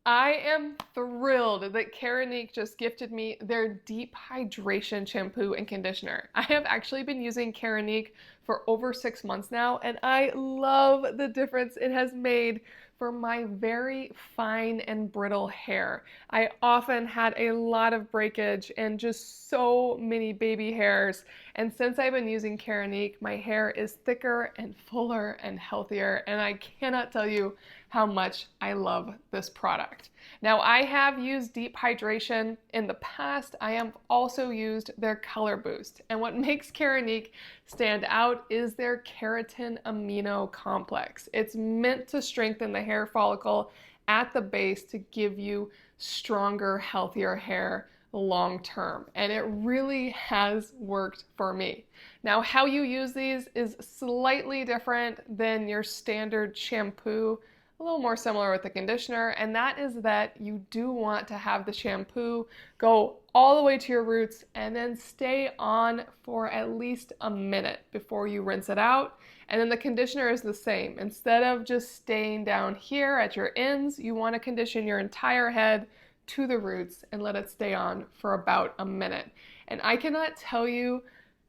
I am thrilled that Keranique just gifted me their deep hydration shampoo and conditioner. I have actually been using Keranique for over 6 months now, and I love the difference it has made for my very fine and brittle hair. I often had a lot of breakage and just so many baby hairs, and since I've been using Keranique, my hair is thicker and fuller and healthier, and I cannot tell you how much I love this product. Now, I have used deep hydration in the past. I have also used their color boost. And what makes Keranique stand out is their Keratin Amino Complex. It's meant to strengthen the hair follicle at the base to give you stronger, healthier hair long term, and it really has worked for me. Now, how you use these is slightly different than your standard shampoo, a little more similar with the conditioner, and that is that you do want to have the shampoo go all the way to your roots and then stay on for at least a minute before you rinse it out. And then the conditioner is the same. Instead of just staying down here at your ends, you want to condition your entire head to the roots and let it stay on for about a minute. And I cannot tell you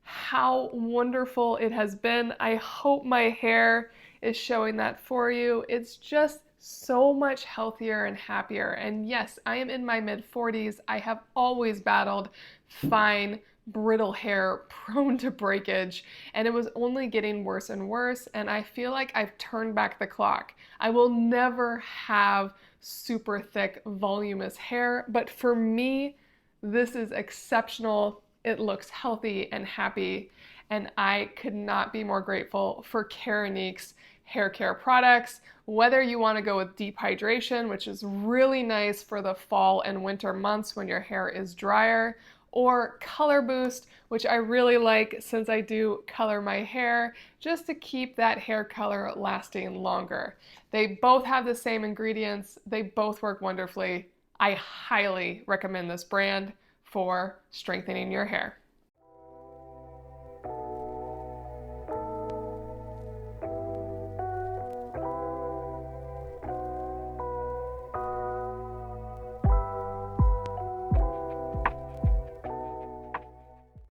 how wonderful it has been. I hope my hair is showing that for you. It's just so much healthier and happier. And yes, I am in my mid-40s. I have always battled fine, brittle hair prone to breakage, and it was only getting worse and worse, and I feel like I've turned back the clock. I will never have super thick, voluminous hair, but for me, this is exceptional. It looks healthy and happy, and I could not be more grateful for Keranique's hair care products. Whether you want to go with deep hydration, which is really nice for the fall and winter months when your hair is drier, or color boost, which I really like since I do color my hair, just to keep that hair color lasting longer. They both have the same ingredients. They both work wonderfully. I highly recommend this brand for strengthening your hair.